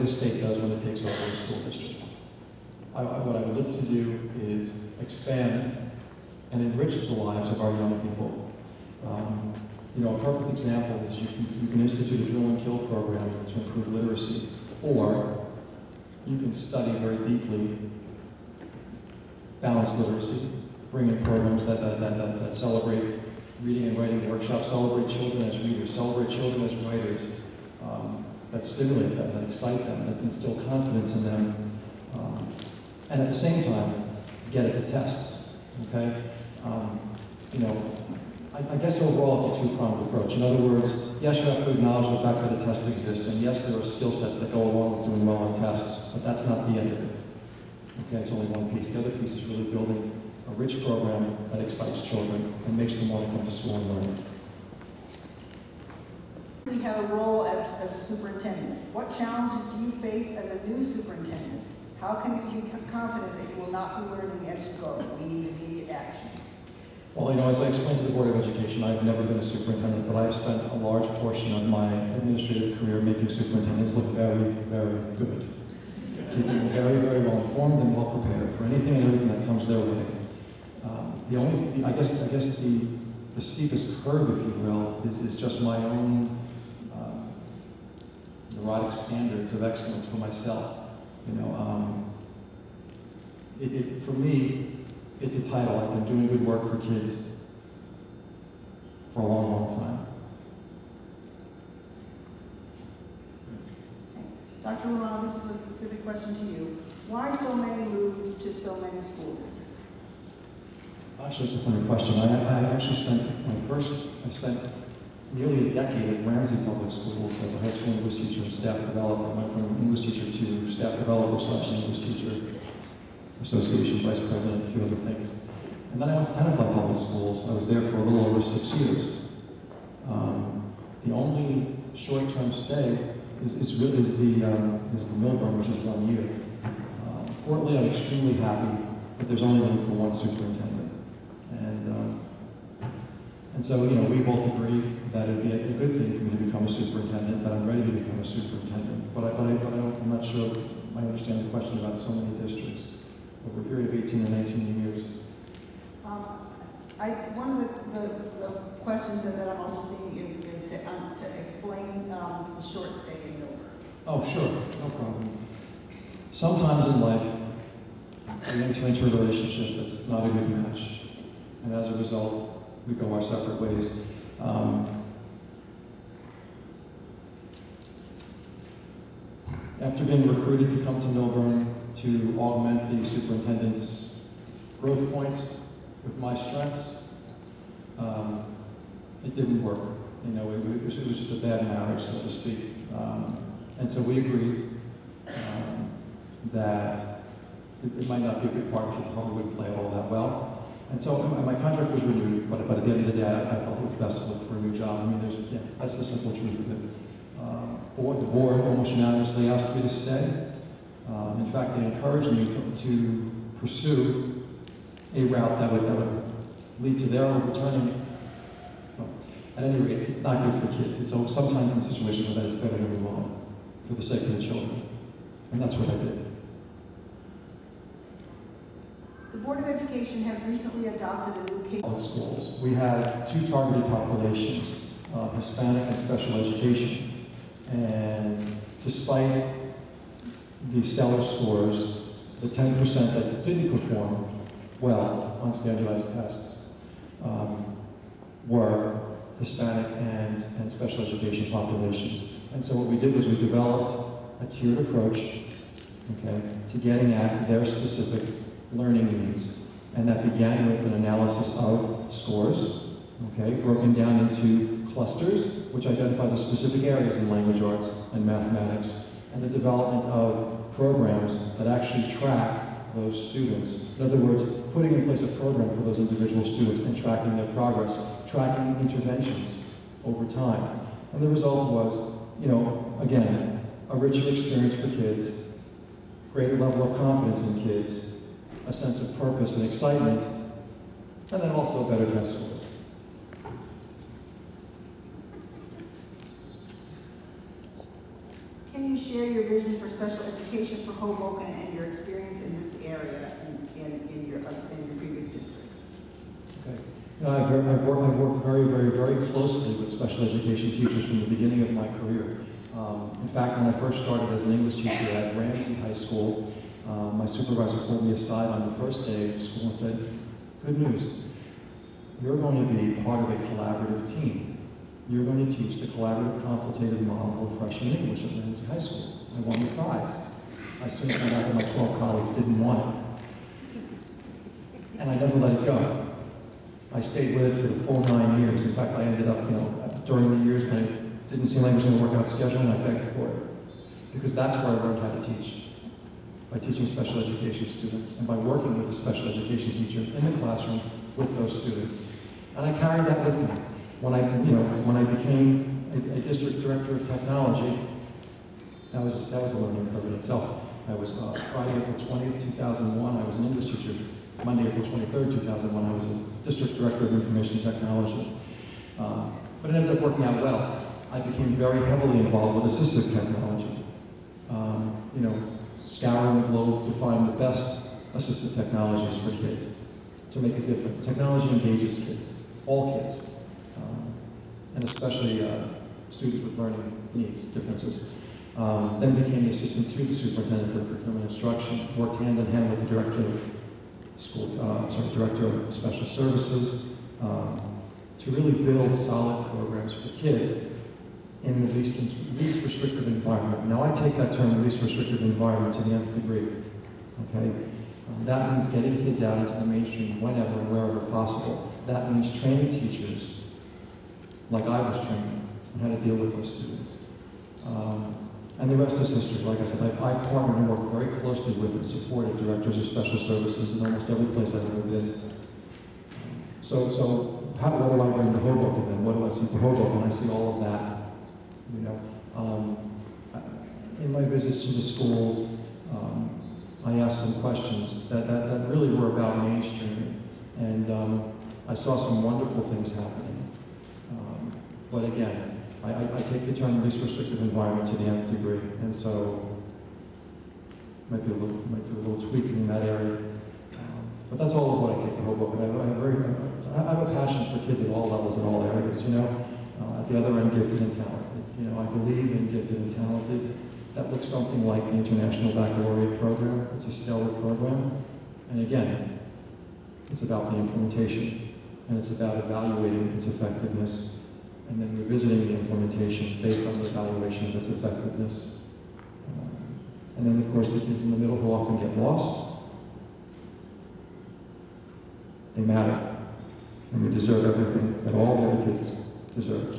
the state does when it takes over a school district. What I would look to do is expand and enrich the lives of our young people. A perfect example is you can institute a drill and kill program to improve literacy, or you can study very deeply balanced literacy, bring in programs that celebrate reading and writing workshops, celebrate children as readers, celebrate children as writers, that stimulate them, that excite them, that instill confidence in them, and at the same time, get at the tests, okay? I guess overall it's a two-pronged approach. In other words, yes, you have to acknowledge the fact that a test exists, and yes, there are skill sets that go along with doing well on tests, but that's not the end of it. Okay, it's only one piece. The other piece is really building a rich program that excites children and makes them want to come to school and learn. You have a role as a superintendent. What challenges do you face as a new superintendent? How can you be confident that you will not be learning as you go? We need immediate action. Well, as I explained to the Board of Education, I've never been a superintendent, but I've spent a large portion of my administrative career making superintendents look very, very good. Keeping them very, very well informed and well prepared for anything and everything that comes their way. I guess the steepest curve, if you will, is just my own neurotic standards of excellence for myself. For me, it's a title. I've been doing good work for kids for a long, long time. Dr. Romano, this is a specific question to you. Why so many moves to so many school districts? Actually, it's a funny question. I spent nearly a decade at Ramsey Public Schools as a high school English teacher and staff developer. I went from English teacher to staff developer / English teacher, association vice president, a few other things. And then I went to Tenafly Public Schools. I was there for a little over 6 years. The only short-term stay is the Milburn, which is 1 year. Fort Lee, I'm extremely happy, but there's only room for one superintendent. And so, we both agree that it'd be a good thing for me to become a superintendent, that I'm ready to become a superintendent. But I'm not sure I understand the question about so many districts over a period of 18 or 19 years. One of the questions that I'm also seeing is to explain the short stay in Milburn. Oh, sure, no problem. Sometimes in life, we enter into a relationship that's not a good match, and as a result, we go our separate ways. After being recruited to come to Milburn to augment the superintendent's growth points with my strengths, it didn't work. It was just a bad marriage, so to speak. And so we agreed that it might not be a good partnership, probably wouldn't play all that well. And so my contract was renewed, but at the end of the day, I felt it was best to look for a new job. That's the simple truth of it. The board almost unanimously asked me to stay. In fact, they encouraged me to pursue a route that would lead to their returning. At any rate, it's not good for kids. So sometimes in situations like that, it's better to move on for the sake of the children. And that's what I did. The Board of Education has recently adopted a new public schools. We had two targeted populations, Hispanic and special education. And despite the stellar scores, the 10% that didn't perform well on standardized tests were Hispanic and special education populations. And so what we did was we developed a tiered approach, okay, to getting at their specific learning needs. And that began with an analysis of scores, okay, broken down into clusters, which identify the specific areas in language arts and mathematics, and the development of programs that actually track those students. In other words, putting in place a program for those individual students and tracking their progress, tracking interventions over time. And the result was, again, a richer experience for kids, greater level of confidence in kids, a sense of purpose and excitement, and then also better test scores. Can you share your vision for special education for Hoboken and your experience in this area in your previous districts? Okay. You know, I've worked very closely with special education teachers from the beginning of my career. In fact, when I first started as an English teacher at Ramsey High School, my supervisor pulled me aside on the first day of school and said, "Good news, you're going to be part of a collaborative team. You're going to teach the collaborative consultative model of freshman English at Ramsey High School." I won the prize. I soon found out that my 12 colleagues didn't want it. And I never let it go. I stayed with it for the full 9 years. In fact, I ended up, during the years when it didn't seem like it was going to work out scheduling, I begged for it. Because that's where I learned how to teach. By teaching special education students and by working with a special education teacher in the classroom with those students. And I carried that with me. When I became a district director of technology, that was a learning curve in itself. I was Friday, April 20th, 2001, I was an English teacher. Monday, April 23rd, 2001, I was a district director of information technology. But it ended up working out well. I became very heavily involved with assistive technology. Scouring the globe to find the best assistive technologies for kids to make a difference. Technology engages kids, all kids, and especially students with learning needs, differences. Then became the assistant to the superintendent for curriculum and instruction, worked hand in hand with the director of special services to really build solid programs for kids in the least restrictive environment. Now I take that term, least restrictive environment, to the nth degree. Okay, that means getting kids out into the mainstream whenever and wherever possible. That means training teachers, like I was trained, on how to deal with those students. And the rest is history. Like I said, I've partnered and worked very closely with and supported directors of special services in almost every place I've ever been. So what do I bring to Hoboken then? What do I see for Hoboken? I see all of that. In my visits to the schools, I asked some questions that really were about mainstreaming. And I saw some wonderful things happening. But again, I take the term least restrictive environment to the nth degree, and so might do a little tweaking in that area. But that's all of what I take to Hoboken. I have a passion for kids at all levels and all areas. At the other end, gifted and talented. I believe in gifted and talented. That looks something like the International Baccalaureate program. It's a stellar program, and again, it's about the implementation, and it's about evaluating its effectiveness. And then revisiting the implementation based on the evaluation of its effectiveness. And then, of course, the kids in the middle who often get lost, they matter. And they deserve everything that all the other kids deserve.